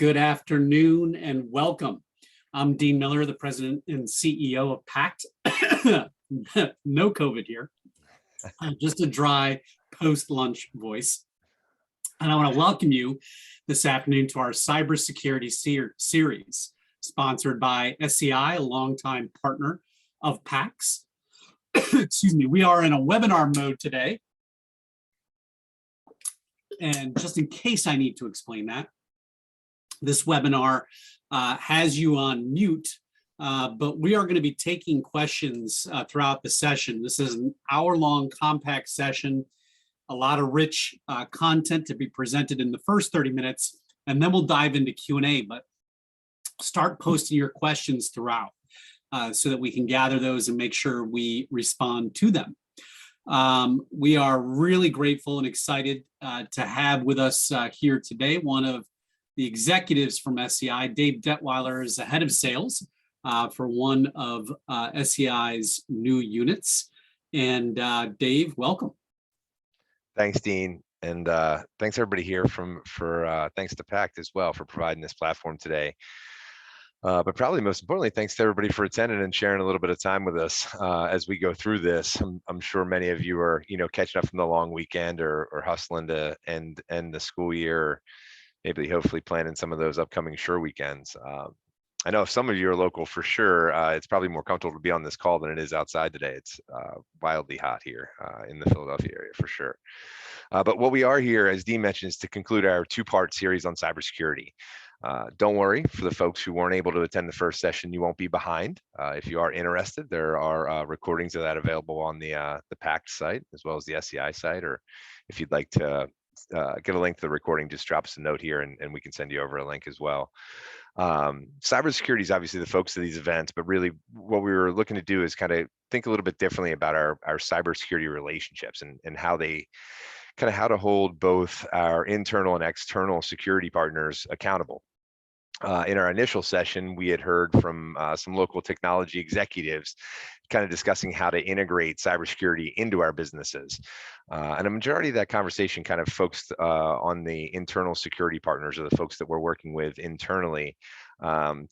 Good afternoon and welcome. I'm Dean Miller, the president and CEO of PACT. No COVID here, just a dry post-lunch voice. And I want to welcome you this afternoon to our Cybersecurity series, sponsored by SCI, a longtime partner of PACT's. Excuse me, we are in a webinar mode today. And just in case I need to explain that, this webinar has you on mute, but we are going to be taking questions throughout the session. This is an hour-long compact session, a lot of rich content to be presented in the first 30 minutes, and then we'll dive into Q&A, but start posting your questions throughout so that we can gather those and make sure we respond to them. We are really grateful and excited to have with us here today one of the executives from SCI. Dave Detweiler is the head of sales for one of SCI's new units. And Dave, welcome. Thanks, Dean. And thanks everybody here thanks to PACT as well for providing this platform today. But probably most importantly, thanks to everybody for attending and sharing a little bit of time with us as we go through this. I'm sure many of you are, catching up from the long weekend or hustling to end the school year, maybe hopefully planning some of those upcoming Sure weekends. I know if some of you are local for sure, it's probably more comfortable to be on this call than it is outside today. It's wildly hot here in the Philadelphia area for sure. But what we are here, as Dean mentioned, is to conclude our two-part series on cybersecurity. Don't worry, for the folks who weren't able to attend the first session, you won't be behind. If you are interested, there are recordings of that available on the PACT site as well as the SCI site, or if you'd like to get a link to the recording, just drop us a note here and we can send you over a link as well. Cybersecurity is obviously the focus of these events, but really what we were looking to do is kind of think a little bit differently about our cybersecurity relationships and how to hold both our internal and external security partners accountable. In our initial session, we had heard from some local technology executives kind of discussing how to integrate cybersecurity into our businesses. And a majority of that conversation kind of focused on the internal security partners or the folks that we're working with internally.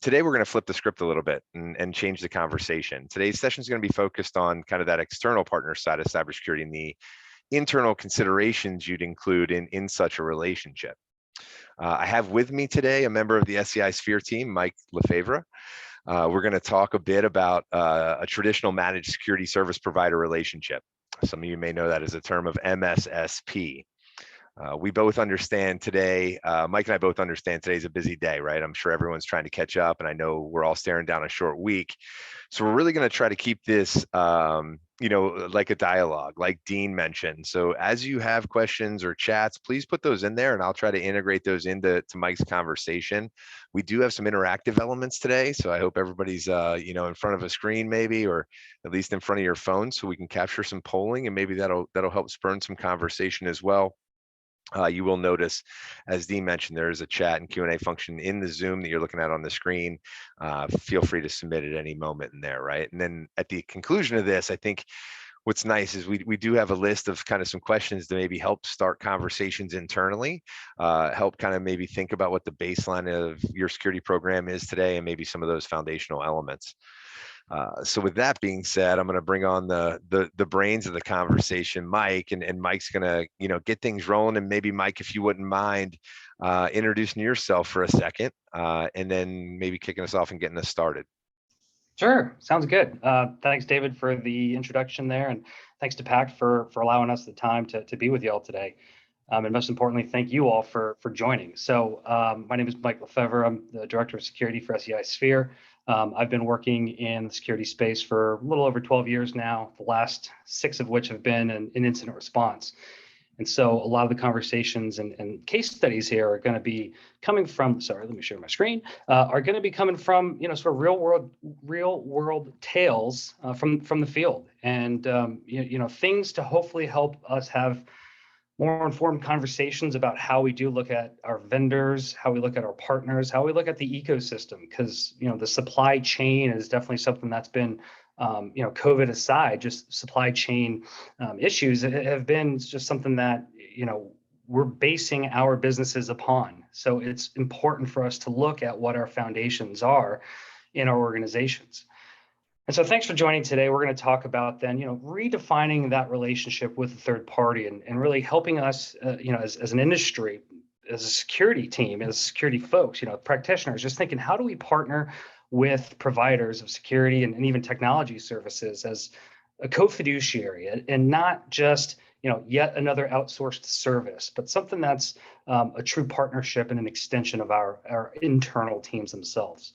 Today, we're going to flip the script a little bit and change the conversation. Today's session is going to be focused on kind of that external partner side of cybersecurity and the internal considerations you'd include in such a relationship. I have with me today a member of the SCI Sphere team, Mike Lefevre. We're going to talk a bit about a traditional managed security service provider relationship. Some of you may know that as a term of MSSP. We both understand today, Mike and I both understand today's a busy day, right? I'm sure everyone's trying to catch up, and I know we're all staring down a short week. So we're really going to try to keep this, like a dialogue, like Dean mentioned. So as you have questions or chats, please put those in there, and I'll try to integrate those into Mike's conversation. We do have some interactive elements today, so I hope everybody's, in front of a screen maybe, or at least in front of your phone, so we can capture some polling, and maybe that'll help spur some conversation as well. You will notice, as Dean mentioned, there is a chat and Q&A function in the Zoom that you're looking at on the screen. Feel free to submit at any moment in there, right? And then at the conclusion of this, I think what's nice is we do have a list of kind of some questions to maybe help start conversations internally, help kind of maybe think about what the baseline of your security program is today and maybe some of those foundational elements. So with that being said, I'm going to bring on the brains of the conversation, Mike, and Mike's going to, get things rolling. And maybe Mike, if you wouldn't mind introducing yourself for a second, and then maybe kicking us off and getting us started. Sure, sounds good. Thanks, David, for the introduction there, and thanks to PACT for allowing us the time to be with you all today. And most importantly, thank you all for joining. So my name is Mike Lefevre. I'm the Director of Security for SCI Sphere. I've been working in the security space for a little over 12 years now, the last 6 of which have been in incident response. And so a lot of the conversations and case studies here are going to be coming from, sorry, let me share my screen, are going to be coming from, sort of real world tales from the field, and, things to hopefully help us have more informed conversations about how we do look at our vendors, how we look at our partners, how we look at the ecosystem, because, the supply chain is definitely something that's been, COVID aside, just supply chain issues have been just something that, we're basing our businesses upon. So it's important for us to look at what our foundations are in our organizations. And so thanks for joining today. We're going to talk about then, redefining that relationship with the third party and really helping us, as an industry, as a security team, as security folks, practitioners, just thinking, how do we partner with providers of security and even technology services as a co-fiduciary, and not just, yet another outsourced service, but something that's a true partnership and an extension of our internal teams themselves.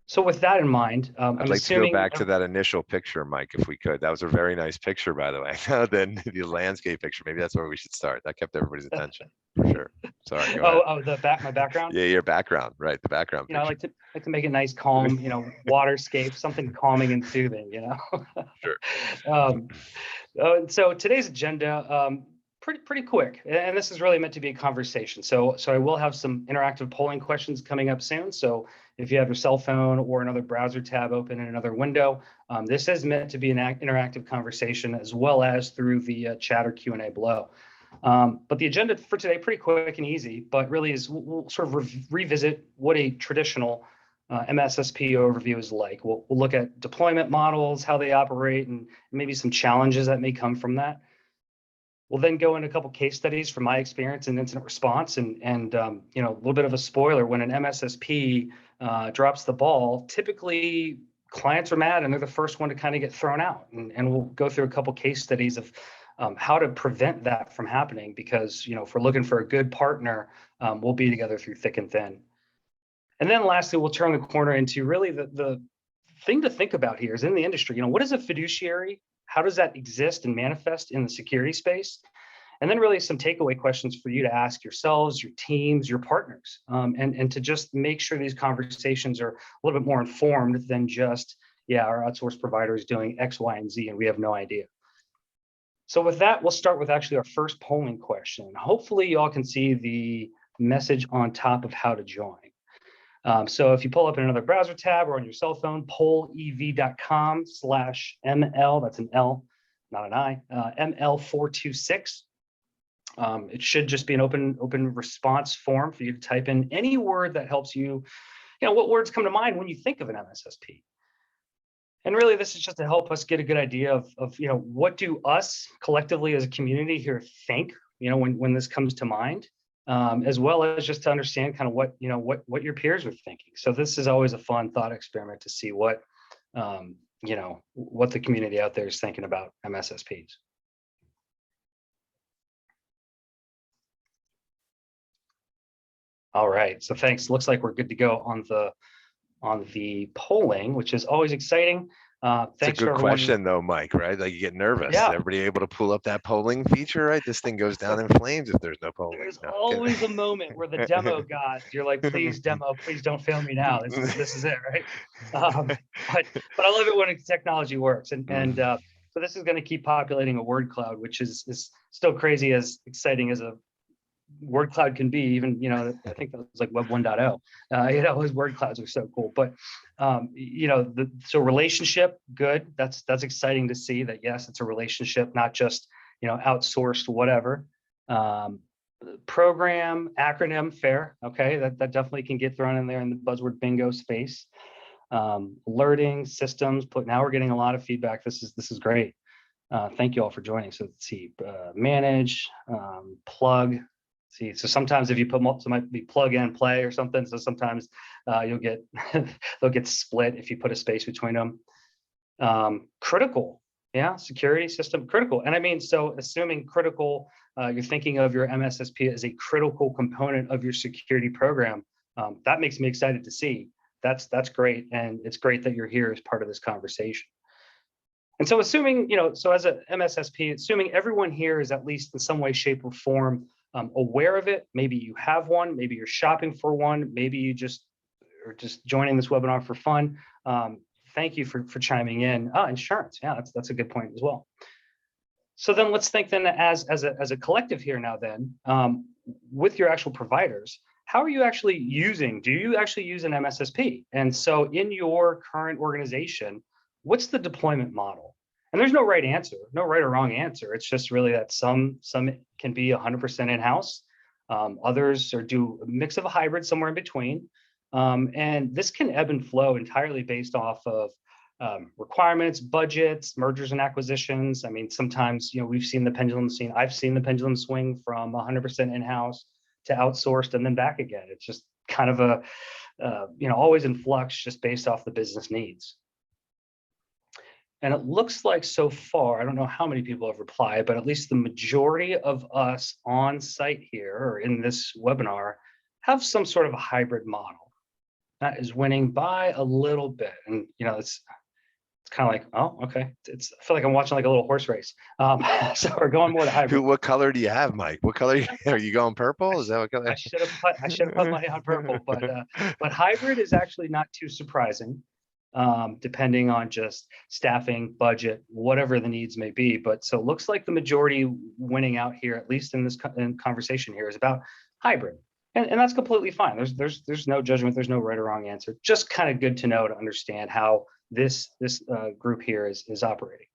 So with that in mind, I'd like to go back to that initial picture, Mike, if we could. That was a very nice picture, by the way. Then the landscape picture, maybe that's where we should start. That kept everybody's attention, for sure. Sorry, go ahead. My background? Yeah, your background, right, the background picture. I like to make it nice, calm, waterscape, something calming and soothing, Sure. So today's agenda, pretty quick, and this is really meant to be a conversation. So I will have some interactive polling questions coming up soon. So if you have your cell phone or another browser tab open in another window, this is meant to be an interactive conversation, as well as through the chat or Q&A below. But the agenda for today, pretty quick and easy, but really is we'll sort of revisit what a traditional MSSP overview is like. We'll look at deployment models, how they operate, and maybe some challenges that may come from that. We'll then go into a couple case studies from my experience in incident response, and a little bit of a spoiler: when an MSSP drops the ball, typically clients are mad and they're the first one to kind of get thrown out. And we'll go through a couple case studies of how to prevent that from happening, because if we're looking for a good partner, we'll be together through thick and thin. And then lastly, we'll turn the corner into really the thing to think about here is in the industry, what is a fiduciary? How does that exist and manifest in the security space? And then really some takeaway questions for you to ask yourselves, your teams, your partners, and to just make sure these conversations are a little bit more informed than just, our outsourced provider is doing X, Y, and Z, and we have no idea. So with that, we'll start with actually our first polling question. Hopefully you all can see the message on top of how to join. So if you pull up in another browser tab or on your cell phone, pollev.com/ML, that's an L, not an I, ML426. It should just be an open response form for you to type in any word that helps you, what words come to mind when you think of an MSSP. And really, this is just to help us get a good idea of what do us collectively as a community here think, when this comes to mind. As well as just to understand kind of what your peers are thinking. So this is always a fun thought experiment to see what the community out there is thinking about MSSPs. All right, so thanks. Looks like we're good to go on the polling, which is always exciting. It's a good question though, Mike, right? Like you get nervous. Yeah. Everybody able to pull up that polling feature, right? This thing goes down in flames if there's no polling. There's always a moment where the demo gods, you're like, please demo, please don't fail me now. This is it, right? But I love it when technology works. And so this is going to keep populating a word cloud, which is still crazy, as exciting as a word cloud can be. Even I think that was like Web 1.0. Those word clouds are so cool. But so relationship, good. That's exciting to see that. Yes, it's a relationship, not just outsourced whatever. Program, acronym, fair. Okay, that definitely can get thrown in there in the buzzword bingo space. Alerting systems. Now we're getting a lot of feedback. This is great. Thank you all for joining. So let's see. Manage, plug. See, so sometimes if you put multiple, it might be plug and play or something. So sometimes you'll get they'll get split if you put a space between them. Critical, security system critical. And I mean, so assuming critical, you're thinking of your MSSP as a critical component of your security program. That makes me excited to see. That's great, and it's great that you're here as part of this conversation. And so assuming, so as a MSSP, assuming everyone here is at least in some way, shape, or form aware of it. Maybe you have one, maybe you're shopping for one, maybe you just are just joining this webinar for fun. Thank you for chiming in. Insurance, that's a good point as well. So then let's think then as a collective here now then, with your actual providers, how are you actually do you actually use an MSSP? And so in your current organization, what's the deployment model? And there's no right answer, no right or wrong answer. It's just really that some can be 100% in-house. Others do a mix of a hybrid somewhere in between. And this can ebb and flow entirely based off of requirements, budgets, mergers and acquisitions. I mean, sometimes, we've seen the pendulum swing. I've seen the pendulum swing from 100% in-house to outsourced and then back again. It's just kind of a, always in flux just based off the business needs. And it looks like so far, I don't know how many people have replied, but at least the majority of us on site here or in this webinar have some sort of a hybrid model. That is winning by a little bit. And, it's kind of like, oh, okay. I feel like I'm watching like a little horse race. So we're going more to hybrid. What color do you have, Mike? What color are you going? Purple? Is that what color? I should have put money on purple, but hybrid is actually not too surprising. Depending on just staffing, budget, whatever the needs may be. But so it looks like the majority winning out here, at least in this conversation here, is about hybrid. And that's completely fine. There's no judgment, there's no right or wrong answer. Just kind of good to know to understand how this group here is operating.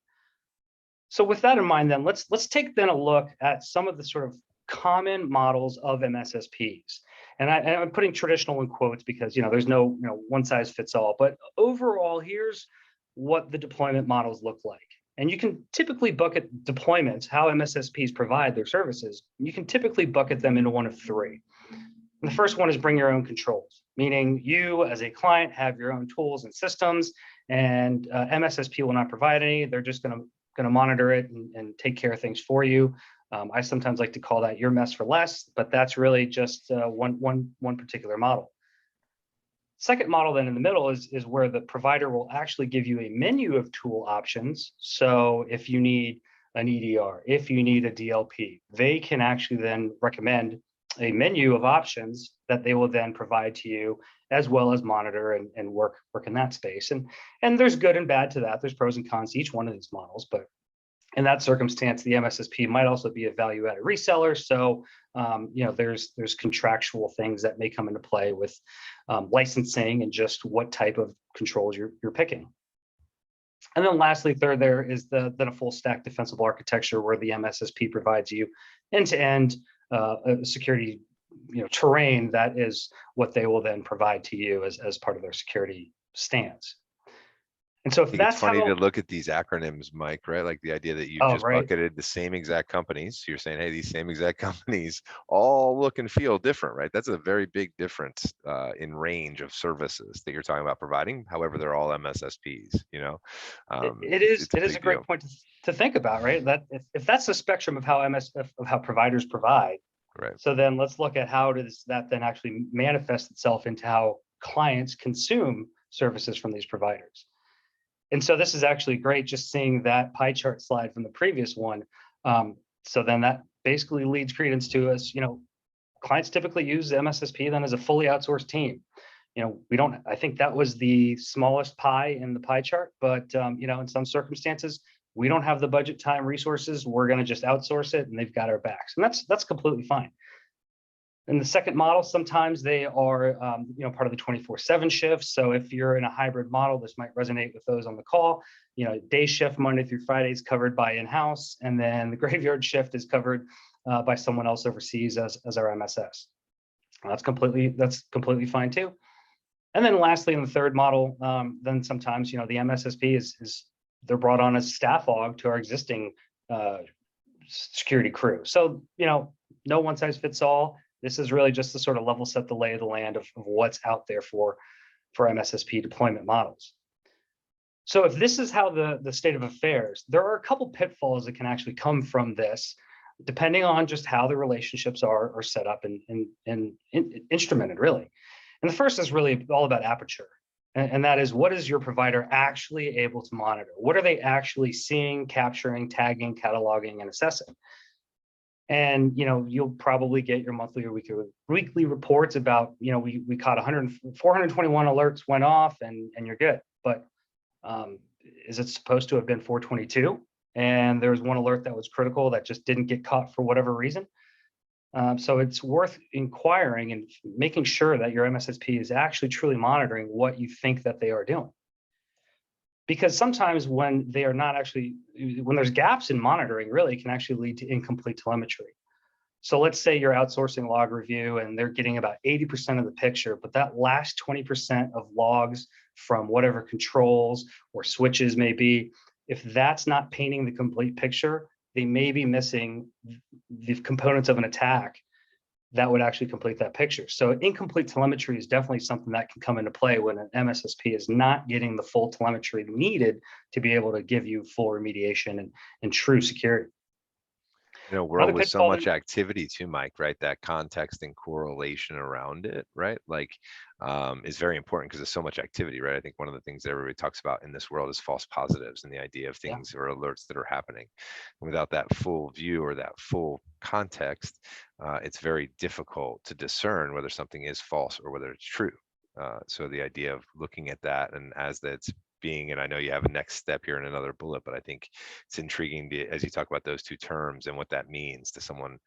So with that in mind, then let's take then a look at some of the sort of common models of MSSPs. And I'm putting traditional in quotes because there's no one size fits all. But overall, here's what the deployment models look like. And you can typically bucket deployments, how MSSPs provide their services. You can typically bucket them into one of three. And the first one is bring your own controls, meaning you as a client have your own tools and systems, and MSSP will not provide any. They're just going to monitor it and take care of things for you. I sometimes like to call that your mess for less, but that's really just one particular model. Second model then in the middle is where the provider will actually give you a menu of tool options. So if you need an EDR, if you need a DLP, they can actually then recommend a menu of options that they will then provide to you, as well as monitor and work in that space. And there's good and bad to that. There's pros and cons to each one of these models, but in that circumstance, the MSSP might also be a value-added reseller. So, there's contractual things that may come into play with licensing and just what type of controls you're picking. And then lastly, third, there is then a full stack defensible architecture where the MSSP provides you end-to-end security terrain that is what they will then provide to you as part of their security stance. And so if that's funny to look at these acronyms, Mike, right? Like the idea that you just bucketed the same exact companies. So you're saying, hey, these same exact companies all look and feel different, right? That's a very big difference in range of services that you're talking about providing. However, they're all MSSPs, it is a great point to think about, right? That if that's the spectrum of how providers provide, right? So then let's look at how does that then actually manifest itself into how clients consume services from these providers. And so this is actually great, just seeing that pie chart slide from the previous one. So then that basically leads credence to us, clients typically use MSSP then as a fully outsourced team. I think that was the smallest pie in the pie chart, but in some circumstances, we don't have the budget, time, resources. We're going to just outsource it and they've got our backs. And that's completely fine. In the second model, sometimes they are, part of the 24/7 shifts. So if you're in a hybrid model, this might resonate with those on the call. Day shift Monday through Friday is covered by in-house, and then the graveyard shift is covered by someone else overseas as our MSS. That's completely fine too. And then lastly, in the third model, then sometimes the MSSP is they're brought on as staff aug to our existing security crew. So no one size fits all. This is really just to sort of level set the lay of the land of what's out there for MSSP deployment models. So if this is how the state of affairs, there are a couple pitfalls that can actually come from this, depending on just how the relationships are set up and instrumented, really. And the first is really all about aperture. And that is, what is your provider actually able to monitor? What are they actually seeing, capturing, tagging, cataloging, and assessing? And you'll probably get your monthly or weekly reports about we caught 421 alerts went off and you're good. But is it supposed to have been 422? And there was one alert that was critical that just didn't get caught for whatever reason. So it's worth inquiring and making sure that your MSSP is actually truly monitoring what you think that they are doing. because sometimes when they are not actually, when there's gaps in monitoring, really, it can actually lead to incomplete telemetry. So let's say you're outsourcing log review and they're getting about 80% of the picture, but that last 20% of logs from whatever controls or switches may be, if that's not painting the complete picture, they may be missing the components of an attack that would actually complete that picture. So incomplete telemetry is definitely something that can come into play when an MSSP is not getting the full telemetry needed to be able to give you full remediation and true security. In a world with so much activity too, Mike, right? That context and correlation around it, right? Like is very important because there's so much activity, right? I think one of the things that everybody talks about in this world is false positives and the idea of things or alerts that are happening. And without that full view or that full context, it's very difficult to discern whether something is false or whether it's true. So the idea of looking at that, and as that's being, and I know you have a next step here in another bullet, but I think it's intriguing as you talk about those two terms and what that means to someone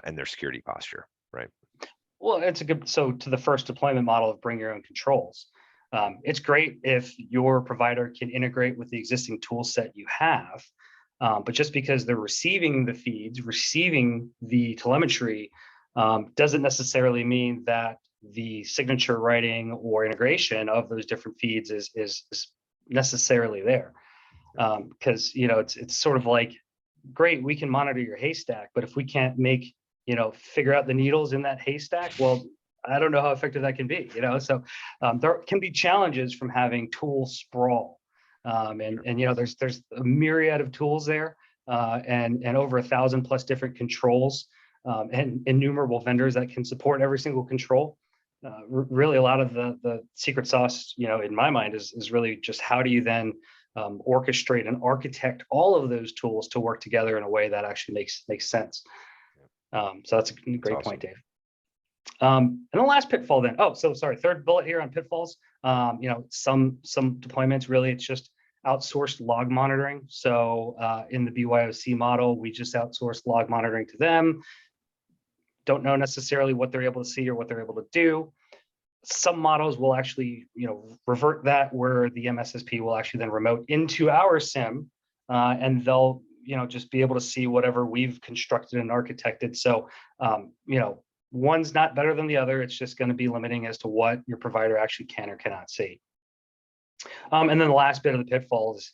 and their security posture, right? Well, it's a good, so to the first deployment model of bring your own controls. It's great if your provider can integrate with the existing tool set you have, but just because they're receiving the feeds, receiving the telemetry, doesn't necessarily mean that the signature writing or integration of those different feeds is necessarily there. Because it's sort of like, great, we can monitor your haystack, but if we can't figure out the needles in that haystack, well, I don't know how effective that can be. So there can be challenges from having tool sprawl, and there's a myriad of tools there, and over 1,000+ different controls, and innumerable vendors that can support every single control. Really, a lot of the secret sauce, in my mind, is really just how do you then orchestrate and architect all of those tools to work together in a way that actually makes sense. So that's a great point, Dave. And the last pitfall then. Oh, so sorry. Third bullet here on pitfalls. Some deployments, really, it's just outsourced log monitoring. So in the BYOC model, we just outsourced log monitoring to them. Don't know necessarily what they're able to see or what they're able to do. Some models will actually, revert that, where the MSSP will actually then remote into our SIM, and they'll, just be able to see whatever we've constructed and architected. So, one's not better than the other. It's just going to be limiting as to what your provider actually can or cannot see. And then the last bit of the pitfall is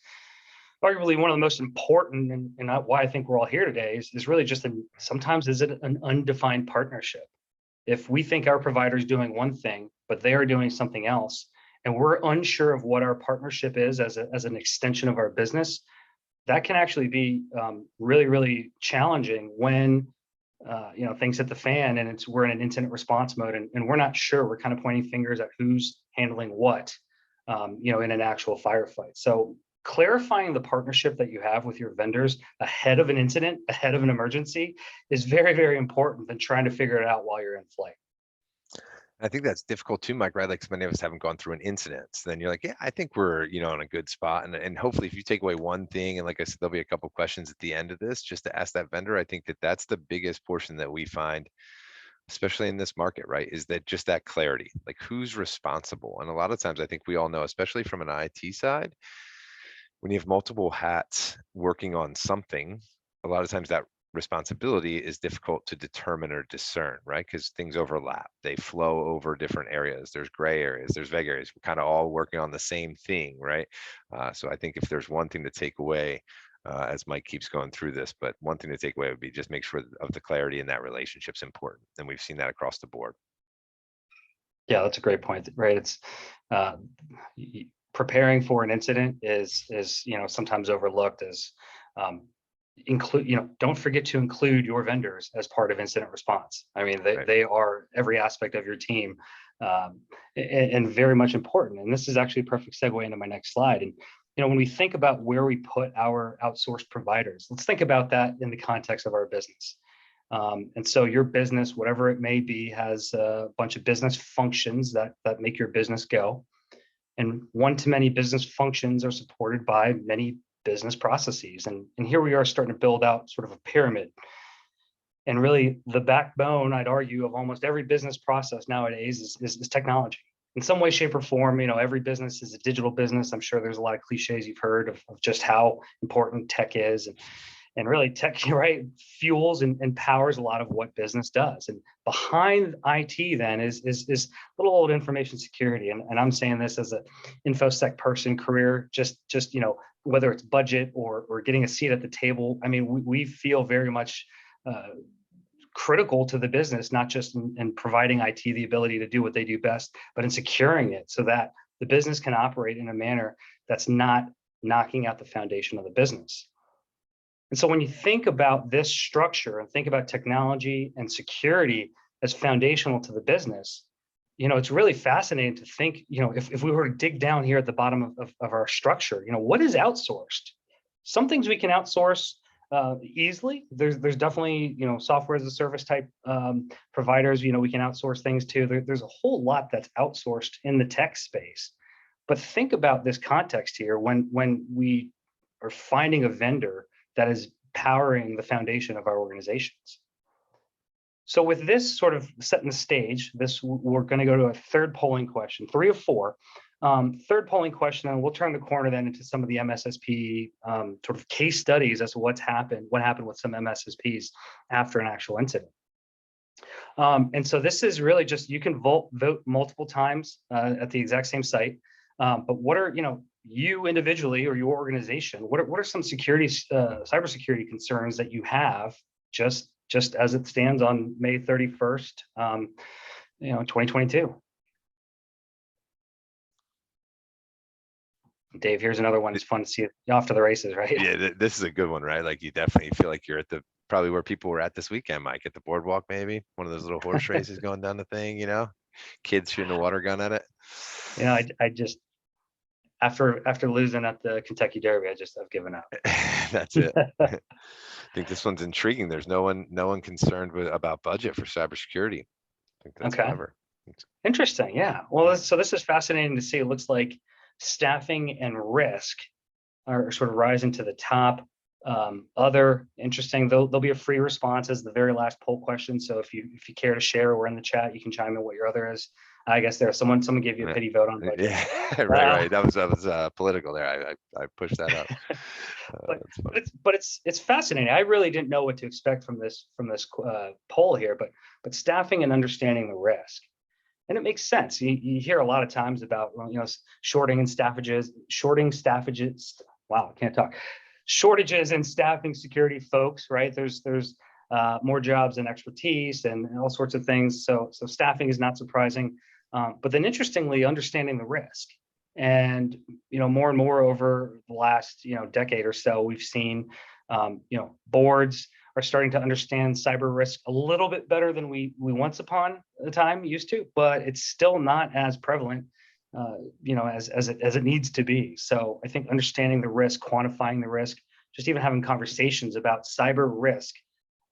arguably one of the most important, and why I think we're all here today, is really just sometimes is it an undefined partnership. If we think our provider is doing one thing, but they are doing something else, and we're unsure of what our partnership is as an extension of our business, that can actually be really, really challenging when things hit the fan and we're in an incident response mode, and we're not sure. We're kind of pointing fingers at who's handling what, in an actual firefight. So clarifying the partnership that you have with your vendors ahead of an incident, ahead of an emergency, is very, very important than trying to figure it out while you're in flight. I think that's difficult too, Mike, right? Like, so many of us haven't gone through an incident. So then you're like, yeah, I think we're, in a good spot. And hopefully if you take away one thing, and like I said, there'll be a couple of questions at the end of this, just to ask that vendor. I think that's the biggest portion that we find, especially in this market, right? Is that just that clarity, like who's responsible? And a lot of times I think we all know, especially from an IT side, when you have multiple hats working on something, a lot of times that responsibility is difficult to determine or discern, right? Because things overlap, they flow over different areas. There's gray areas, there's vague areas. We're kind of all working on the same thing, right? So I think if there's one thing to take away, as Mike keeps going through this, but one thing to take away would be just make sure of the clarity in that relationship's important. And we've seen that across the board. Yeah, that's a great point, right? It's preparing for an incident is sometimes overlooked as don't forget to include your vendors as part of incident response. I mean, they are every aspect of your team, and very much important. And this is actually a perfect segue into my next slide. And when we think about where we put our outsourced providers, let's think about that in the context of our business. And so your business, whatever it may be, has a bunch of business functions that make your business go. And one-to-many business functions are supported by many business processes. And here we are starting to build out sort of a pyramid. And really the backbone, I'd argue, of almost every business process nowadays is technology. in some way, shape, or form, every business is a digital business. I'm sure there's a lot of cliches you've heard of just how important tech is. And really tech, right, fuels and powers a lot of what business does. And behind IT then is little old information security. And I'm saying this as a InfoSec person career, just whether it's budget or getting a seat at the table. I mean, we feel very much critical to the business, not just in providing IT the ability to do what they do best, but in securing it so that the business can operate in a manner that's not knocking out the foundation of the business. And so when you think about this structure and think about technology and security as foundational to the business, it's really fascinating to think, if we were to dig down here at the bottom of our structure, what is outsourced? Some things we can outsource easily. There's definitely, software as a service type providers, we can outsource things to. There's a whole lot that's outsourced in the tech space. But think about this context here when we are finding a vendor that is powering the foundation of our organizations. So with this sort of setting the stage, we're going to go to a third polling question, 3 of 4. Third polling question, and we'll turn the corner then into some of the MSSP sort of case studies as to what happened with some MSSPs after an actual incident. And so this is really just, you can vote multiple times at the exact same site. But what are, you individually or your organization, what are some cybersecurity concerns that you have just as it stands on May 31st, 2022? Dave, here's another one. It's fun to see you off to the races, right? Yeah, this is a good one, right? Like you definitely feel like you're at probably where people were at this weekend, Mike, at the boardwalk, maybe one of those little horse races going down the thing, kids shooting a water gun at it. I just, after losing at the Kentucky Derby, I've given up. That's it. I think this one's intriguing. There's no one concerned about budget for cybersecurity. I think that's clever. Interesting. Yeah. Well, so this is fascinating to see. It looks like staffing and risk are sort of rising to the top. Other interesting, there'll be a free response as the very last poll question. So if you care to share or in the chat, you can chime in what your other is. I guess there's someone gave you a pity vote on budget. Yeah, right. That was political there. I pushed that up. But it's fascinating. I really didn't know what to expect from this poll here, but staffing and understanding the risk. And it makes sense. You hear a lot of times about, shorting staffages. Wow, I can't talk. Shortages in staffing security folks, right? There's more jobs and expertise and all sorts of things. So staffing is not surprising. But then interestingly, understanding the risk. And, more and more over the last, decade or so, we've seen, boards are starting to understand cyber risk a little bit better than we once upon a time used to, but it's still not as prevalent, as it needs to be. So I think understanding the risk, quantifying the risk, just even having conversations about cyber risk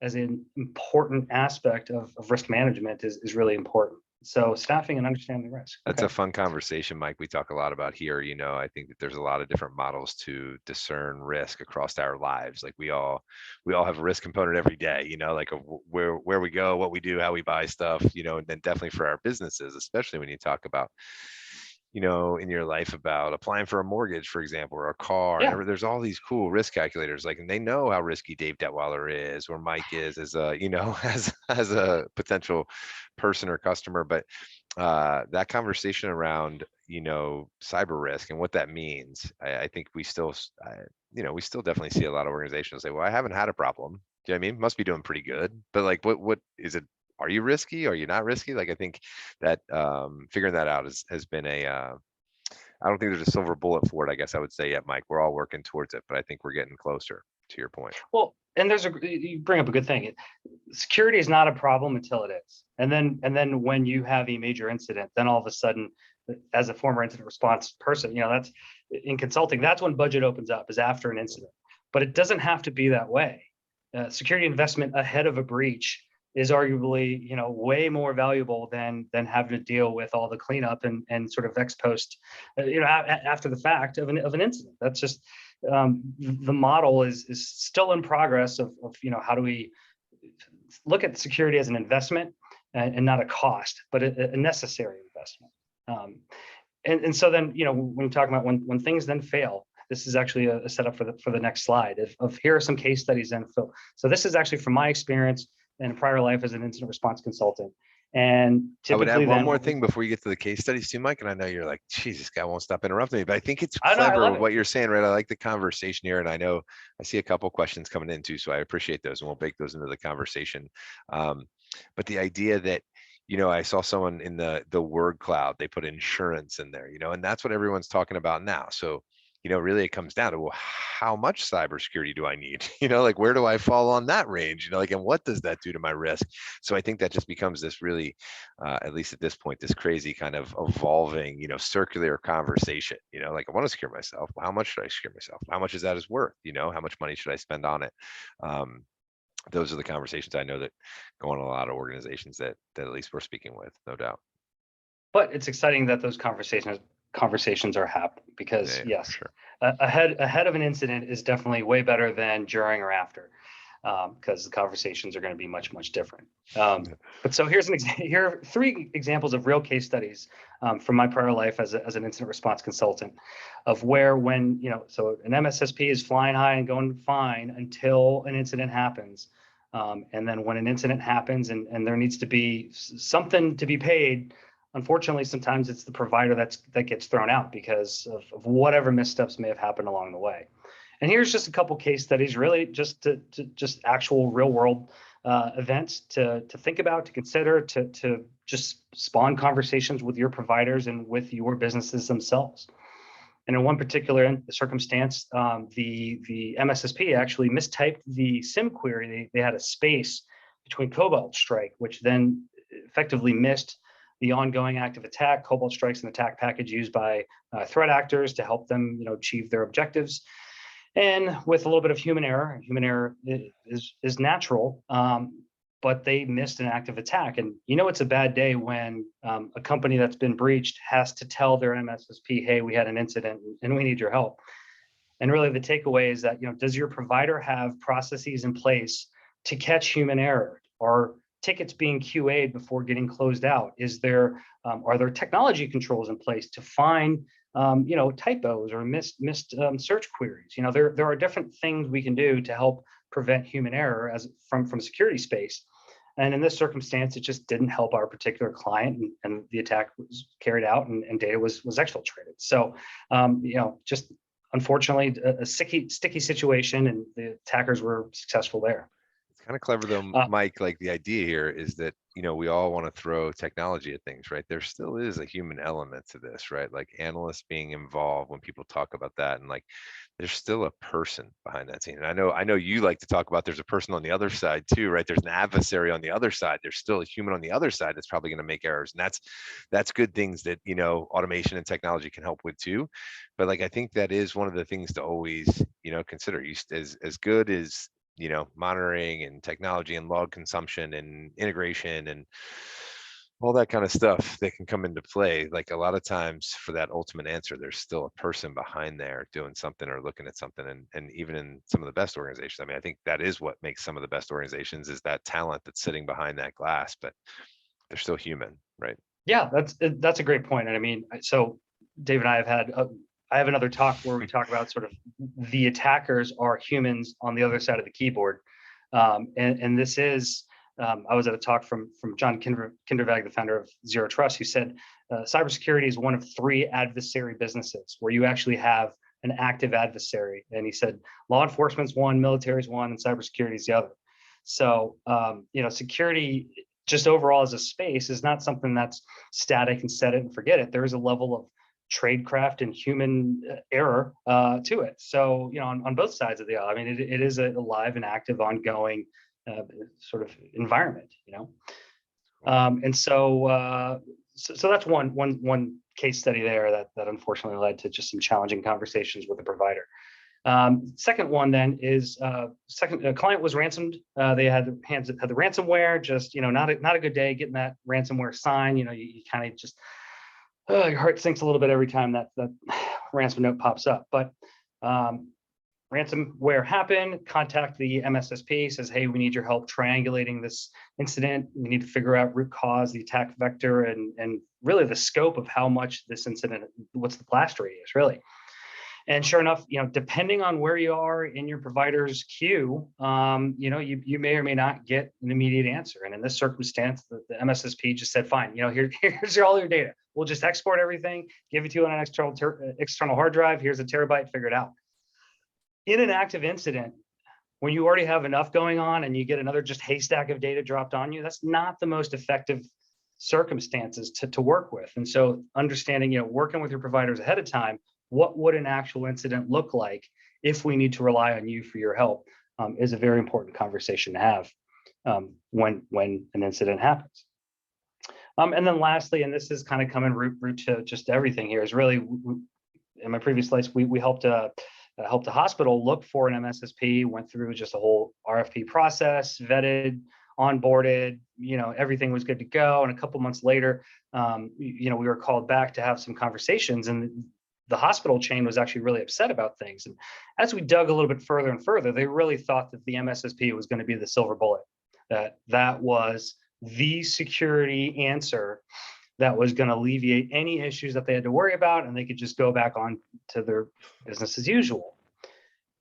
as an important aspect of risk management is really important. So staffing and understanding the risk. That's a fun conversation, Mike. We talk a lot about here. I think that there's a lot of different models to discern risk across our lives. Like we all have a risk component every day, like where we go, what we do, how we buy stuff, and then definitely for our businesses, especially when you talk about, in your life about applying for a mortgage, for example, or a car. Yeah. There's all these cool risk calculators, and they know how risky Dave Detweiler is or Mike is as a, as a potential person or customer. But that conversation around, cyber risk and what that means, I think we still definitely see a lot of organizations say, well, I haven't had a problem. Do you know what I mean? Must be doing pretty good. But like, what is it? Are you risky? Are you not risky? Like, I think that figuring that out has been I don't think there's a silver bullet for it, I guess I would say yet, Mike. We're all working towards it, but I think we're getting closer, to your point. Well, and you bring up a good thing. Security is not a problem until it is. And then when you have a major incident, then all of a sudden, as a former incident response person, that's in consulting, that's when budget opens up, is after an incident. But it doesn't have to be that way. Security investment ahead of a breach is arguably, way more valuable than having to deal with all the cleanup and sort of ex post, after the fact of an incident. That's just the model is still in progress of how do we look at security as an investment and not a cost, but a necessary investment. And so then, when we talk about when things then fail, this is actually a setup for the next slide of here are some case studies then. So this is actually from my experience in a prior life as an incident response consultant. And I would typically add one then, more thing before you get to the case studies too, Mike. And I know you're like, geez, this guy won't stop interrupting me, but I think it's I know, I clever love it. what you're saying, right? I like the conversation here. And I know I see a couple questions coming in too, so I appreciate those and we'll bake those into the conversation. But the idea that, I saw someone in the word cloud, they put insurance in there, and that's what everyone's talking about now. So, really it comes down to, well, how much cybersecurity do I need? Like where do I fall on that range? And what does that do to my risk? So I think that just becomes this really, at least at this point, this crazy kind of evolving, circular conversation. Like I want to secure myself. Well, how much should I secure myself? How much is that is worth? How much money should I spend on it? Those are the conversations I know that go on in a lot of organizations that at least we're speaking with, no doubt. But it's exciting that those conversations are happening because Yeah, yes, for sure. ahead of an incident is definitely way better than during or after, because the conversations are going to be much different. But so here are 3 examples of real case studies from my prior life as an incident response consultant, of where so an MSSP is flying high and going fine until an incident happens. And then when an incident happens and there needs to be something to be paid, unfortunately, sometimes it's the provider that gets thrown out because of whatever missteps may have happened along the way. And here's just a couple case studies, really just to actual real world events to think about, to consider, to just spawn conversations with your providers and with your businesses themselves. And in one particular circumstance, the MSSP actually mistyped the SIM query. They had a space between Cobalt Strike, which then effectively missed the ongoing active attack. Cobalt Strike's an attack package used by threat actors to help them, achieve their objectives. And with a little bit of human error is natural, but they missed an active attack. And it's a bad day when a company that's been breached has to tell their MSSP, hey, we had an incident and we need your help. And really the takeaway is that, does your provider have processes in place to catch human error? Or tickets being QA'd before getting closed out? Are there technology controls in place to find typos or missed search queries? There are different things we can do to help prevent human error from security space. And in this circumstance, it just didn't help our particular client, and the attack was carried out and data was exfiltrated. So just unfortunately a sticky situation, and the attackers were successful there. Kind of clever though, Mike, like the idea here is that, we all want to throw technology at things, right? There still is a human element to this, right? Like analysts being involved when people talk about that, and like there's still a person behind that scene. And I know you like to talk about there's a person on the other side too, right? There's an adversary on the other side. There's still a human on the other side that's probably going to make errors. And that's good things that, automation and technology can help with too. But like I think that is one of the things to always, consider. As good as monitoring and technology and log consumption and integration and all that kind of stuff that can come into play. Like a lot of times for that ultimate answer, there's still a person behind there doing something or looking at something. And even in some of the best organizations, I mean, I think that is what makes some of the best organizations is that talent that's sitting behind that glass, but they're still human, right? Yeah, that's a great point. And I mean, so Dave and I have had I have another talk where we talk about sort of the attackers are humans on the other side of the keyboard. And this is, I was at a talk from John Kindervag, the founder of Zero Trust, who said, cybersecurity is one of 3 adversary businesses where you actually have an active adversary. And he said, law enforcement's one, military's one, and cybersecurity is the other. So, security just overall as a space is not something that's static and set it and forget it. There is a level of tradecraft and human error to it. So, on both sides of the aisle, I mean, it is a live and active, ongoing sort of environment, and so that's one case study there that unfortunately led to just some challenging conversations with the provider. Second one then is a client was ransomed. They had the ransomware. Just not a good day getting that ransomware sign. You kind of just your heart sinks a little bit every time that ransom note pops up. But ransomware happened, contact the MSSP, says, hey, we need your help triangulating this incident. We need to figure out root cause, the attack vector, and really the scope of how much this incident, what's the blast radius, really. And sure enough, depending on where you are in your provider's queue, you may or may not get an immediate answer. And in this circumstance, the MSSP just said, fine, here's all your data. We'll just export everything, give it to you on an external hard drive. Here's a terabyte, figure it out. In an active incident, when you already have enough going on and you get another just haystack of data dropped on you, that's not the most effective circumstances to work with. And so understanding, working with your providers ahead of time, what would an actual incident look like if we need to rely on you for your help is a very important conversation to have when an incident happens. And then lastly, and this is kind of coming root to just everything here, is really, in my previous slides, we helped a hospital look for an MSSP, went through just a whole RFP process, vetted, onboarded, everything was good to go. And a couple months later, we were called back to have some conversations, and the hospital chain was actually really upset about things. And as we dug a little bit further and further, they really thought that the MSSP was going to be the silver bullet, that was the security answer that was going to alleviate any issues that they had to worry about, and they could just go back on to their business as usual.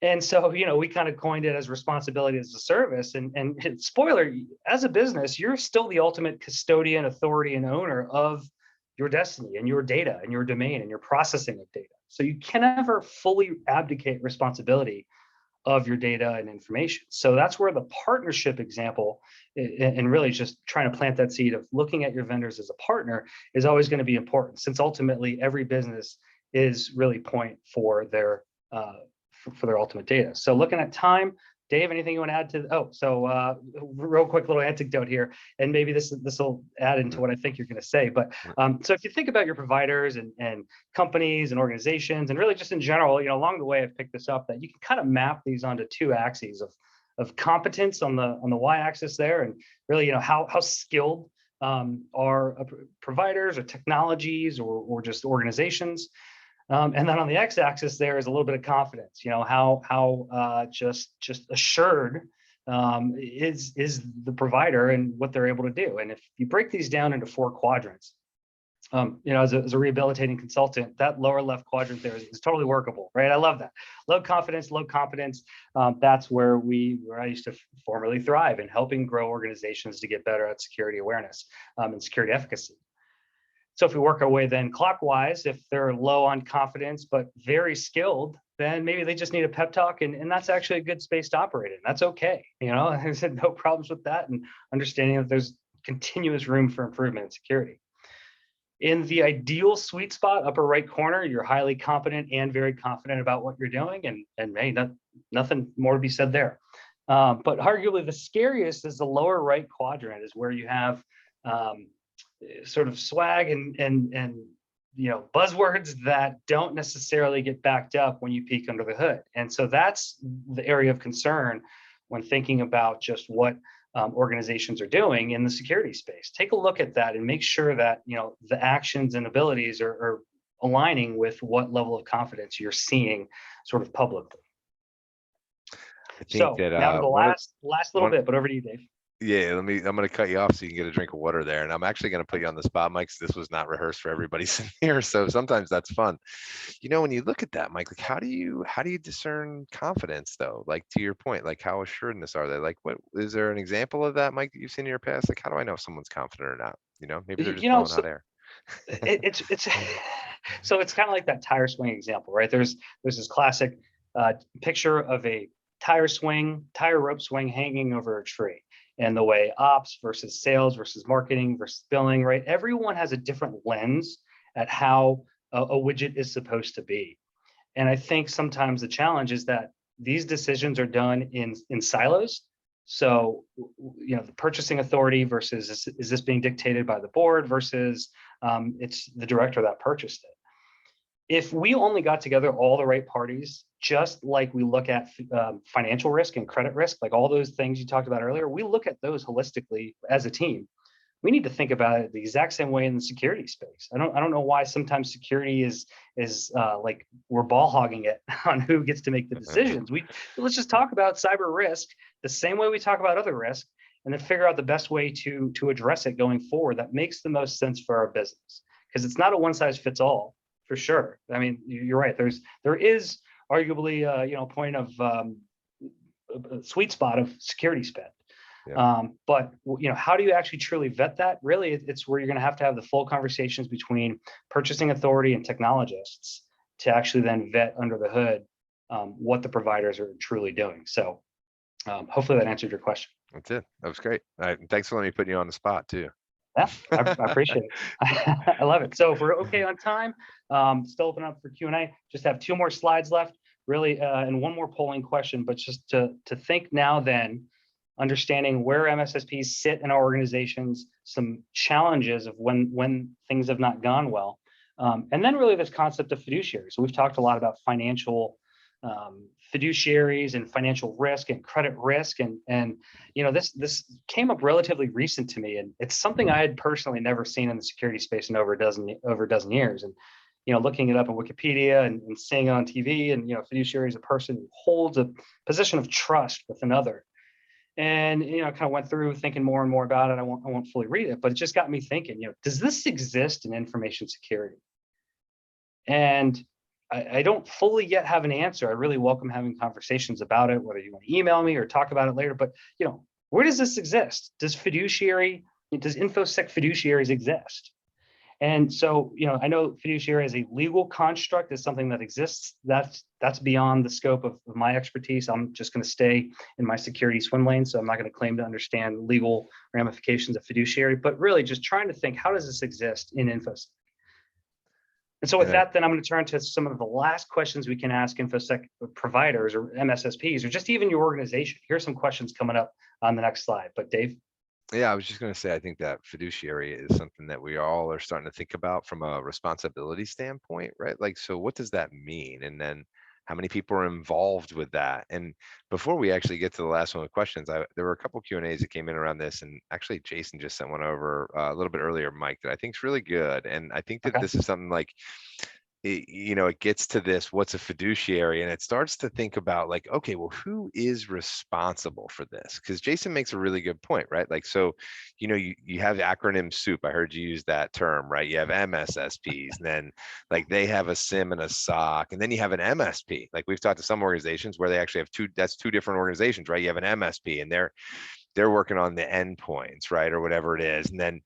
And so, we kind of coined it as responsibility as a service. And spoiler, as a business, you're still the ultimate custodian, authority, and owner of your destiny and your data and your domain and your processing of data. So you can never fully abdicate responsibility of your data and information. So that's where the partnership example, and really just trying to plant that seed of looking at your vendors as a partner, is always going to be important, since ultimately every business is really point for their ultimate data. So looking at time, Dave, anything you want to add to? Real quick little anecdote here, and maybe this will add into what I think you're going to say. But so if you think about your providers and companies and organizations, and really just in general, along the way, I've picked this up, that you can kind of map these onto two axes of competence on the y-axis there, and really, how skilled are providers or technologies or just organizations. And then on the x-axis there is a little bit of confidence. How just assured is the provider and what they're able to do. And if you break these down into 4 quadrants, as a rehabilitating consultant, that lower left quadrant there is totally workable, right? I love that. Low confidence, low competence. That's where I used to formerly thrive in helping grow organizations to get better at security awareness and security efficacy. So if we work our way then clockwise, if they're low on confidence but very skilled, then maybe they just need a pep talk, and that's actually a good space to operate in. That's okay. I said no problems with that, and understanding that there's continuous room for improvement in security. In the ideal sweet spot, upper right corner, you're highly competent and very confident about what you're doing, and hey, nothing more to be said there. But arguably the scariest is the lower right quadrant, is where you have sort of swag and buzzwords that don't necessarily get backed up when you peek under the hood. And so that's the area of concern when thinking about just what organizations are doing in the security space. Take a look at that and make sure that the actions and abilities are aligning with what level of confidence you're seeing sort of publicly. I think that now to the last little bit, but over to you, Dave. Yeah, I'm going to cut you off so you can get a drink of water there. And I'm actually going to put you on the spot, Mike, because this was not rehearsed for everybody sitting here. So sometimes that's fun. When you look at that, Mike, like how do you discern confidence though? Like to your point, like how assuredness are they? Like what is there an example of that, Mike, that you've seen in your past? Like how do I know if someone's confident or not? Maybe they're just blowing hot air. it's so it's kind of like that tire swing example, right? There's this classic picture of a tire rope swing hanging over a tree. And the way ops versus sales versus marketing versus billing, right? Everyone has a different lens at how a widget is supposed to be. And I think sometimes the challenge is that these decisions are done in silos. So, the purchasing authority versus is this being dictated by the board versus it's the director that purchased it. If we only got together all the right parties, just like we look at financial risk and credit risk, like all those things you talked about earlier, we look at those holistically as a team. we need to think about it the exact same way in the security space. I don't know why sometimes security is like we're ball hogging it on who gets to make the decisions. Let's just talk about cyber risk the same way we talk about other risk, and then figure out the best way to address it going forward that makes the most sense for our business. Because it's not a one size fits all, for sure. I mean, you're right. There is arguably a point of a sweet spot of security spend. Yeah. But how do you actually truly vet that? Really, it's where you're going to have the full conversations between purchasing authority and technologists to actually then vet under the hood what the providers are truly doing. So hopefully that answered your question. That's it. That was great. All right. Thanks for letting me put you on the spot too. Yeah, I appreciate it. I love it. So if we're okay on time, still open up for Q&A. Just have 2 more slides left, really, and 1 more polling question. But just to think now, then, understanding where MSSPs sit in our organizations, some challenges of when things have not gone well, and then really this concept of fiduciaries. So we've talked a lot about financial fiduciaries and financial risk and credit risk, and this came up relatively recent to me, and it's something I had personally never seen in the security space in over a dozen years. And looking it up on Wikipedia and seeing it on TV, and fiduciary is a person who holds a position of trust with another. And kind of went through thinking more and more about it. I won't fully read it, but it just got me thinking, does this exist in information security? And I don't fully yet have an answer. I really welcome having conversations about it, whether you want to email me or talk about it later. But where does this exist? Does InfoSec fiduciaries exist? And so, I know fiduciary as a legal construct is something that exists. That's beyond the scope of my expertise. I'm just going to stay in my security swim lane. So I'm not going to claim to understand legal ramifications of fiduciary, but really just trying to think, how does this exist in InfoSec? And so with that, then I'm going to turn to some of the last questions we can ask InfoSec providers or MSSPs, or just even your organization. Here's some questions coming up on the next slide. But Dave? Yeah, I was just going to say, I think that fiduciary is something that we all are starting to think about from a responsibility standpoint, right? Like, so what does that mean? And then how many people are involved with that? And before we actually get to the last one with questions, there were a couple Q&As that came in around this, and actually Jason just sent one over a little bit earlier, Mike, that I think is really good. And I think that this is something like, it gets to this, what's a fiduciary? And it starts to think about like, okay, well, who is responsible for this? Because Jason makes a really good point, right? Like, so, you have acronym soup. I heard you use that term, right? You have MSSPs, and then like they have a SIM and a SOC, and then you have an MSP. Like we've talked to some organizations where they actually have that's 2 different organizations, right? You have an MSP and they're working on the endpoints, right? Or whatever it is. And then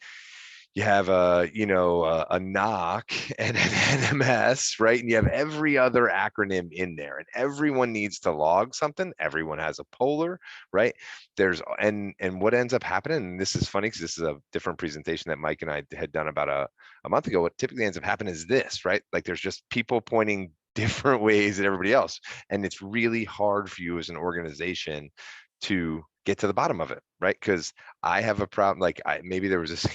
you have a NOC and an NMS, right? And you have every other acronym in there, and everyone needs to log something. Everyone has a polar, right? And what ends up happening, and this is funny because this is a different presentation that Mike and I had done about a month ago. What typically ends up happening is this, right? Like there's just people pointing different ways at everybody else. And it's really hard for you as an organization to get to the bottom of it, right? Because I have a problem, like maybe there was this,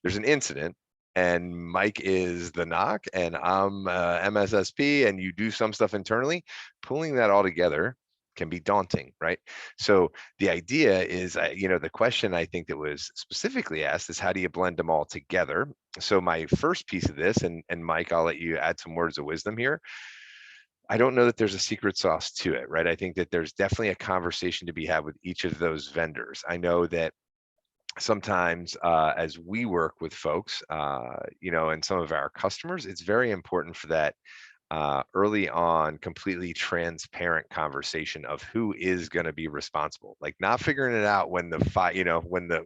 there's an incident and Mike is the NOC and I'm MSSP, and you do some stuff internally. Pulling that all together can be daunting, right? So the idea is, the question I think that was specifically asked is, how do you blend them all together? So my first piece of this, and Mike, I'll let you add some words of wisdom here. I don't know that there's a secret sauce to it, right? I think that there's definitely a conversation to be had with each of those vendors. I know that sometimes as we work with folks, and some of our customers, it's very important for that early on, completely transparent conversation of who is going to be responsible. Like not figuring it out when the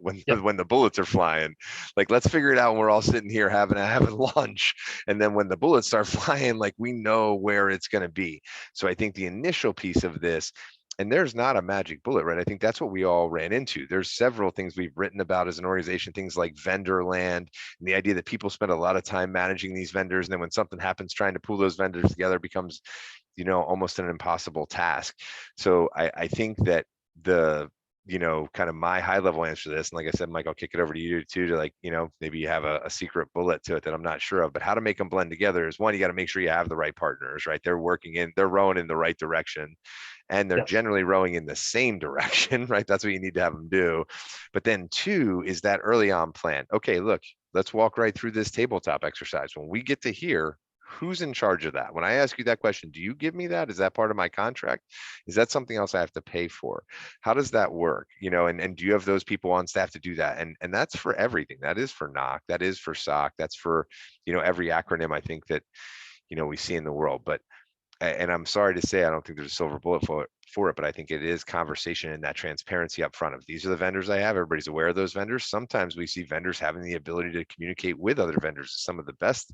when the bullets are flying. Like let's figure it out when we're all sitting here having lunch, and then when the bullets start flying, like we know where it's going to be. So I think the initial piece of this. And there's not a magic bullet, right? I think that's what we all ran into. There's several things we've written about as an organization, things like vendor land, and the idea that people spend a lot of time managing these vendors. And then when something happens, trying to pull those vendors together becomes, almost an impossible task. So I think that kind of my high level answer to this, and like I said, Mike, I'll kick it over to you too, to like, maybe you have a secret bullet to it that I'm not sure of, but how to make them blend together is one, you got to make sure you have the right partners, right? They're rowing in the right direction. and they're Yes. generally rowing in the same direction, right? That's what you need to have them do. But then 2 is that early on plan. Okay, look, let's walk right through this tabletop exercise. When we get to here, who's in charge of that? When I ask you that question, do you give me that? Is that part of my contract? Is that something else I have to pay for? How does that work? And do you have those people on staff to do that? And that's for everything. That is for NOC, that is for SOC, that's for, every acronym I think that, we see in the world. But, and I'm sorry to say, I don't think there's a silver bullet for it, but I think it is conversation and that transparency up front of these are the vendors I have. Everybody's aware of those vendors. Sometimes we see vendors having the ability to communicate with other vendors. Some of the best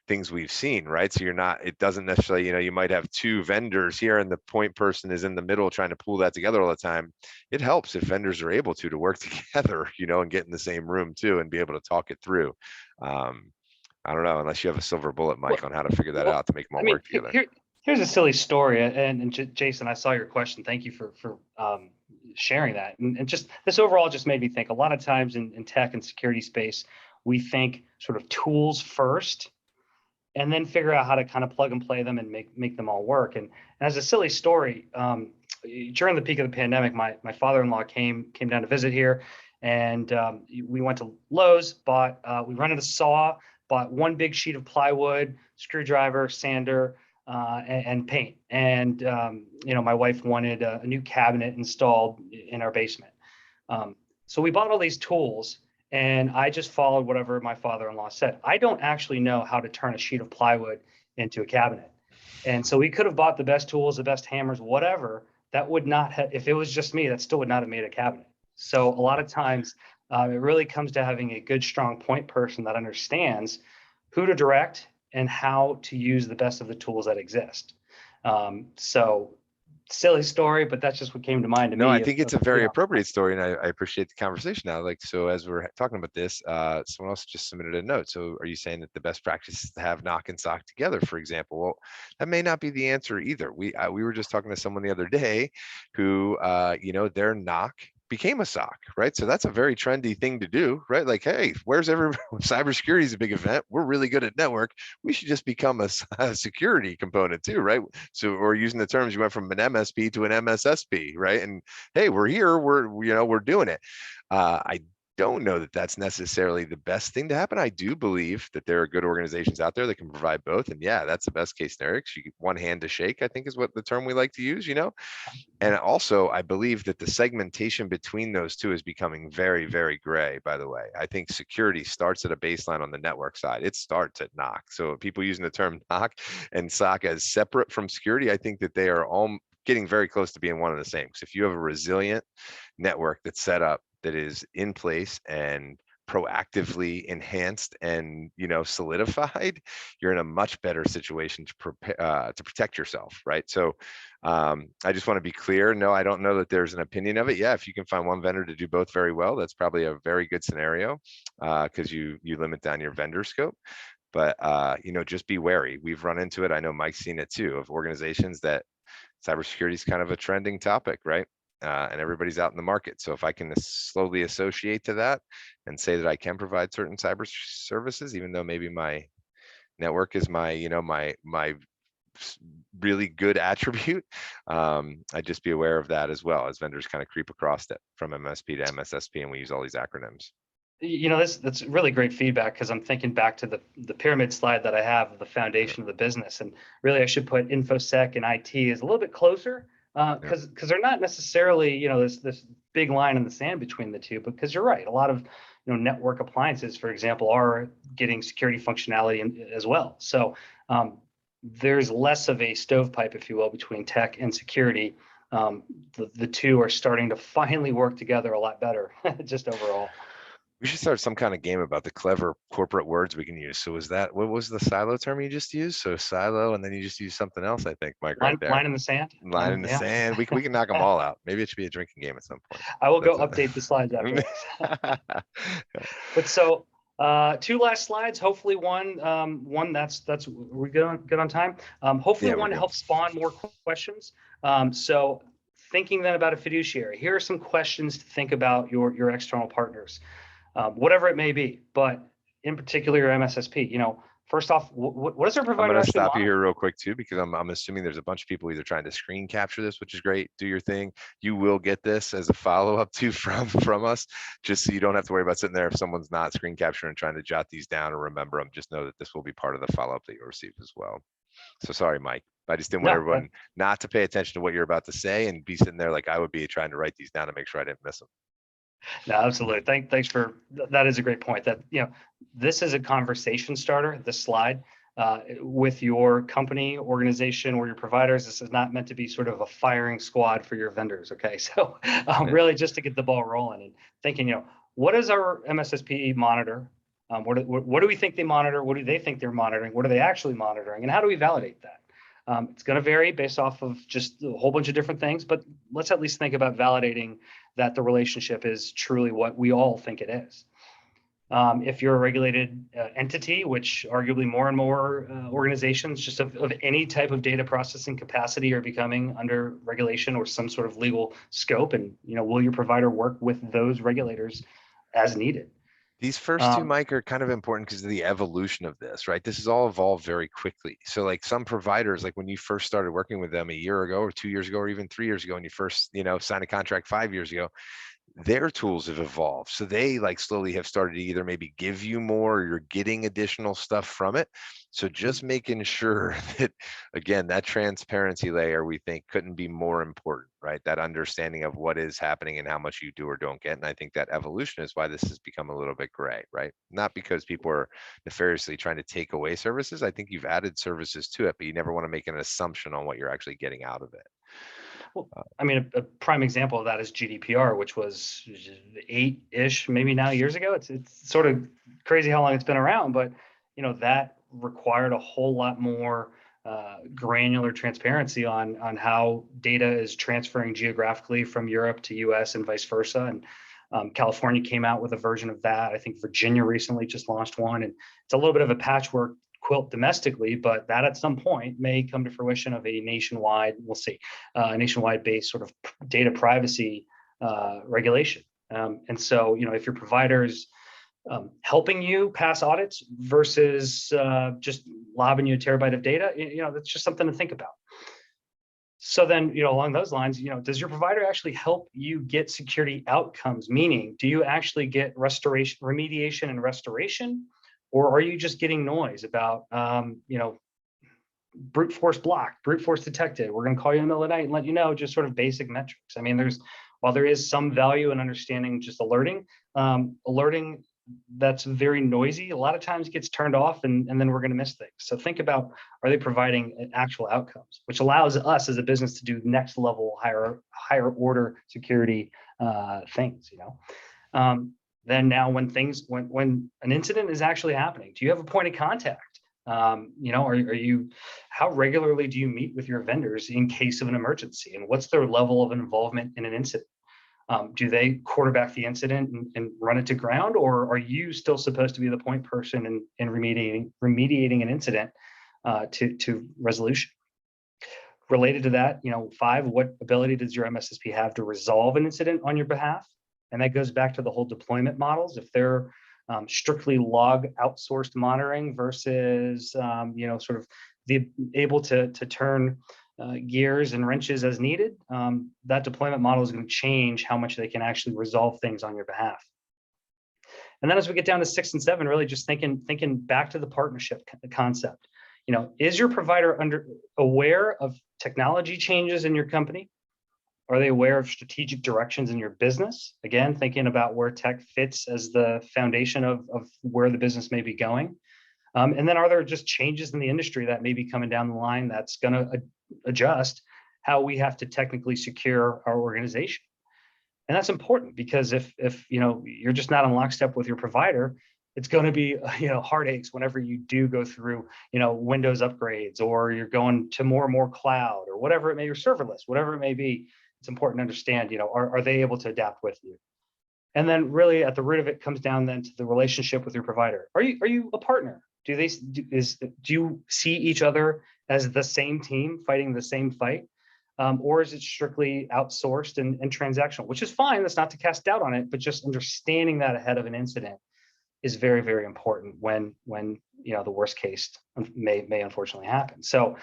things we've seen, right? So it doesn't necessarily, you might have 2 vendors here and the point person is in the middle trying to pull that together all the time. It helps if vendors are able to work together, and get in the same room too and be able to talk it through. I don't know, unless you have a silver bullet, Mike, on how to figure that out to make them all work together. Here's a silly story, and Jason, I saw your question. Thank you for sharing that. And just this overall just made me think. A lot of times in tech and security space, we think sort of tools first, and then figure out how to kind of plug and play them and make them all work. And as a silly story, during the peak of the pandemic, my father-in-law came down to visit here, and we went to Lowe's, we rented a saw, bought 1 big sheet of plywood, screwdriver, sander, and paint. And my wife wanted a new cabinet installed in our basement. So we bought all these tools, and I just followed whatever my father-in-law said. I don't actually know how to turn a sheet of plywood into a cabinet. And so we could have bought the best tools, the best hammers, whatever. That would not have, if it was just me, that still would not have made a cabinet. So a lot of times it really comes to having a good, strong point person that understands who to direct and how to use the best of the tools that exist. So silly story, but that's just what came to mind to me. No, I think it's a very appropriate story, and I appreciate the conversation now. So as we're talking about this, someone else just submitted a note. So are you saying that the best practice is to have NOC and SOC together, for example? Well, that may not be the answer either. We were just talking to someone the other day who, their NOC became a SOC, right? So that's a very trendy thing to do, right? Like, hey, where's everybody? Cybersecurity is a big event. We're really good at network. We should just become a security component too, right? So we're using the terms, you went from an MSP to an MSSP, right? And hey, we're here, we're doing it. I don't know that that's necessarily the best thing to happen. I do believe that there are good organizations out there that can provide both. And yeah, that's the best case scenario. You get one hand to shake, I think is what the term we like to use, And also, I believe that the segmentation between those two is becoming very, very gray, by the way. I think security starts at a baseline on the network side. It starts at NOC. So people using the term NOC and SOC as separate from security, I think that they are all getting very close to being one and the same. Because if you have a resilient network that's set up, that is in place and proactively enhanced and solidified, you're in a much better situation to prepare to protect yourself, right? So I just want to be clear. No, I don't know that there's an opinion of it. Yeah, if you can find one vendor to do both very well, that's probably a very good scenario because you limit down your vendor scope. But just be wary. We've run into it. I know Mike's seen it too, of organizations that cybersecurity is kind of a trending topic, right? And everybody's out in the market. So if I can slowly associate to that and say that I can provide certain cyber services, even though maybe my network is my, my really good attribute, I'd just be aware of that as well as vendors kind of creep across it from MSP to MSSP, and we use all these acronyms. That's really great feedback, because I'm thinking back to the pyramid slide that I have of the foundation of the business, and really I should put InfoSec and IT is a little bit closer. Because they're not necessarily, this big line in the sand between the two, because you're right. A lot of, network appliances, for example, are getting security functionality as well. So there's less of a stovepipe, if you will, between tech and security. The two are starting to finally work together a lot better, just overall. We should start some kind of game about the clever corporate words we can use. So what was the silo term you just used? So silo, and then you just use something else, I think, Mike, right there. Line in the sand. Line in the sand. We can knock them all out. Maybe it should be a drinking game at some point. I will go update the slides after this. But so 2 last slides. Hopefully one that's we're good on time. Hopefully one to help spawn more questions. So thinking then about a fiduciary, here are some questions to think about your external partners. Whatever it may be, but in particular your MSSP, first off, what does our I'm provider going to actually stop you monitor? here real quick too, because I'm assuming there's a bunch of people either trying to screen capture this, which is great. Do your thing. You will get this as a follow-up to from us, just so you don't have to worry about sitting there if someone's not screen capturing and trying to jot these down or remember them. Just know that this will be part of the follow-up that you'll receive as well. So sorry, Mike. I just didn't want No, everyone not to pay attention to what you're about to say and be sitting there like I would be trying to write these down to make sure I didn't miss them. no, absolutely. Thanks for that. Is a great point. That this is a conversation starter. This slide with your company, organization, or your providers. This is not meant to be sort of a firing squad for your vendors. Okay, so really just to get the ball rolling and thinking, what does our MSSP monitor? What do we think they monitor? What do they think they're monitoring? What are they actually monitoring? And how do we validate that? It's going to vary based off of just a whole bunch of different things, but let's at least think about validating that the relationship is truly what we all think it is. If you're a regulated entity, which arguably more and more organizations just of any type of data processing capacity are becoming under regulation or some sort of legal scope, and will your provider work with those regulators as needed? These first two, Mike, are kind of important because of the evolution of this, right? This has all evolved very quickly. So like some providers, like when you first started working with them a year ago or 2 years ago, or even 3 years ago, and you first, signed a contract 5 years ago, their tools have evolved. So they like slowly have started to either maybe give you more or you're getting additional stuff from it. So just making sure that, again, that transparency layer we think couldn't be more important, right? That understanding of what is happening and how much you do or don't get. And I think that evolution is why this has become a little bit gray, right? Not because people are nefariously trying to take away services. I think you've added services to it, but you never want to make an assumption on what you're actually getting out of it. Well, I mean, a prime example of that is GDPR, which was 8-ish, maybe now years ago. It's sort of crazy how long it's been around, but that required a whole lot more granular transparency on how data is transferring geographically from Europe to US and vice versa. And California came out with a version of that. I think Virginia recently just launched one, and it's a little bit of a patchwork quilt domestically, but that at some point may come to fruition of a nationwide, we'll see, a nationwide based sort of data privacy regulation. And so, if your provider's helping you pass audits versus just lobbing you a terabyte of data, that's just something to think about. So then, along those lines, does your provider actually help you get security outcomes? Meaning, do you actually get remediation and restoration? Or are you just getting noise about, brute force blocked, brute force detected? We're going to call you in the middle of the night and let you know, just sort of basic metrics. I mean, while there is some value in understanding just alerting that's very noisy, a lot of times gets turned off and then we're going to miss things. So think about, are they providing actual outcomes, which allows us as a business to do next level, higher order security things, Then now when an incident is actually happening, do you have a point of contact? Are you, how regularly do you meet with your vendors in case of an emergency, and what's their level of involvement in an incident? Do they quarterback the incident and run it to ground, or are you still supposed to be the point person in remediating an incident to resolution? Related to that, 5, what ability does your MSSP have to resolve an incident on your behalf? And that goes back to the whole deployment models. If they're strictly log outsourced monitoring versus, sort of the able to turn gears and wrenches as needed, that deployment model is going to change how much they can actually resolve things on your behalf. And then as we get down to 6 and 7, really just thinking back to the partnership concept. Is your provider aware of technology changes in your company? Are they aware of strategic directions in your business? Again, thinking about where tech fits as the foundation of where the business may be going. And then are there just changes in the industry that may be coming down the line that's going to adjust how we have to technically secure our organization? And that's important because if you're just not in lockstep with your provider, it's going to be heartaches whenever you do go through Windows upgrades, or you're going to more and more cloud, or whatever it may be, or serverless, whatever it may be. It's important to understand, are they able to adapt with you? And then really at the root of it comes down then to the relationship with your provider. Are you a partner? Do you see each other as the same team fighting the same fight? Or is it strictly outsourced and transactional, which is fine. That's not to cast doubt on it, but just understanding that ahead of an incident is very, very important when the worst case may unfortunately happen. So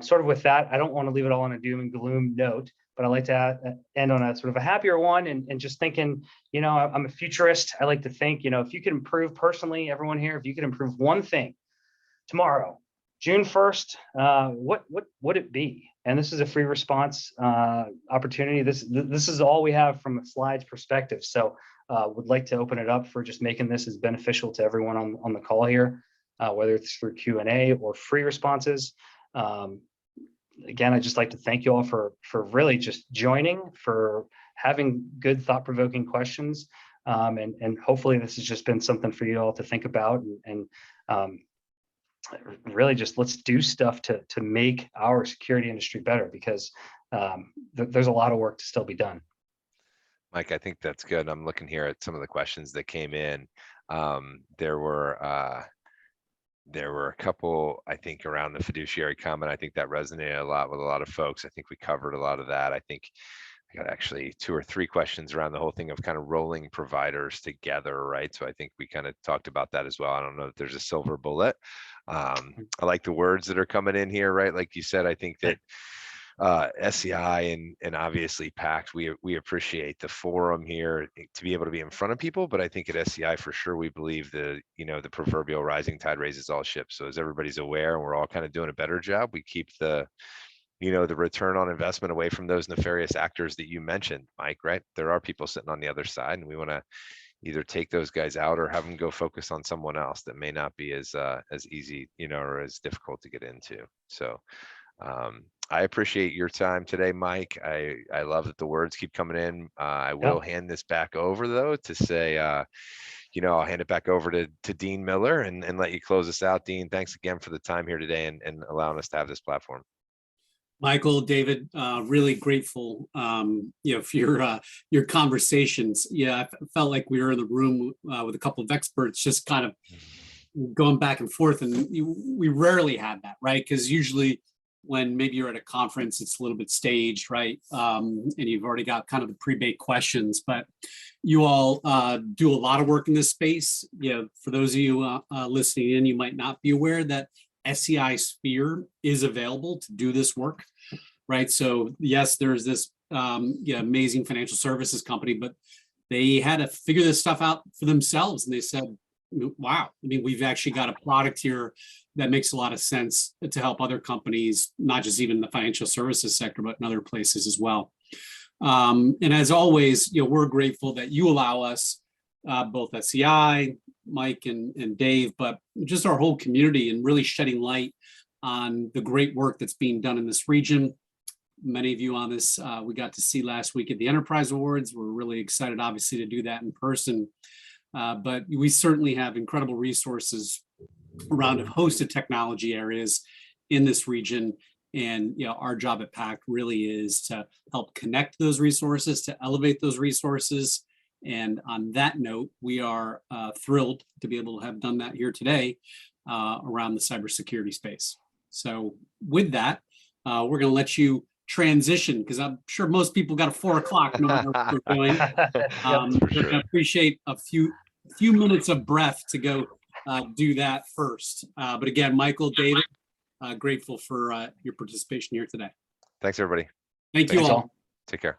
sort of with that, I don't want to leave it all on a doom and gloom note, but I like to end on a sort of a happier one and just thinking, I'm a futurist. I like to think, if you could improve personally, everyone here, if you could improve one thing tomorrow, June 1st, what would it be? And this is a free response opportunity. This is all we have from a slides perspective. So would like to open it up for just making this as beneficial to everyone on the call here, whether it's through Q&A or free responses. Again, I'd just like to thank you all for really just joining, for having good thought-provoking questions. And hopefully this has just been something for you all to think about and really just let's do stuff to make our security industry better, because there's a lot of work to still be done. Mike, I think that's good. I'm looking here at some of the questions that came in. There were a couple, I think, around the fiduciary comment. I think that resonated a lot with a lot of folks. I think we covered a lot of that. I think I got actually 2 or 3 questions around the whole thing of kind of rolling providers together, right? So I think we kind of talked about that as well. I don't know if there's a silver bullet. I like the words that are coming in here, right? Like you said, I think that SCI and obviously PACT, we appreciate the forum here to be able to be in front of people, but I think at SCI for sure we believe the proverbial rising tide raises all ships. So as everybody's aware and we're all kind of doing a better job, we keep the return on investment away from those nefarious actors that you mentioned, Mike, right? There are people sitting on the other side, and we want to either take those guys out or have them go focus on someone else that may not be as easy, or as difficult to get into. So I appreciate your time today, Mike. I love that the words keep coming in. I will hand this back over though to say, I'll hand it back over to Dean Miller and let you close us out. Dean, thanks again for the time here today and allowing us to have this platform. Michael, David, really grateful, for your conversations. Yeah, I felt like we were in the room with a couple of experts, just kind of going back and forth, and we rarely had that, right? Because usually, when maybe you're at a conference, it's a little bit staged, right? And you've already got kind of the pre-baked questions. But you all do a lot of work in this space. For those of you listening in, you might not be aware that SCI Sphere is available to do this work, right? So yes, there's this amazing financial services company, but they had to figure this stuff out for themselves. And they said, wow, we've actually got a product here that makes a lot of sense to help other companies, not just even the financial services sector, but in other places as well. And as always, we're grateful that you allow us, both SCI, Mike and Dave, but just our whole community, and really shedding light on the great work that's being done in this region. Many of you on this, we got to see last week at the Enterprise Awards. We're really excited, obviously, to do that in person. But we certainly have incredible resources around a host of technology areas in this region. And our job at PACT really is to help connect those resources, to elevate those resources. And on that note, we are thrilled to be able to have done that here today around the cybersecurity space. So with that, we're going to let you transition, because I'm sure most people got a 4 o'clock no matter what we're doing. We're going to appreciate a few minutes of breath to go do that first. But again, Michael, David, grateful for your participation here today. Thanks, everybody. Thank you all. Take care.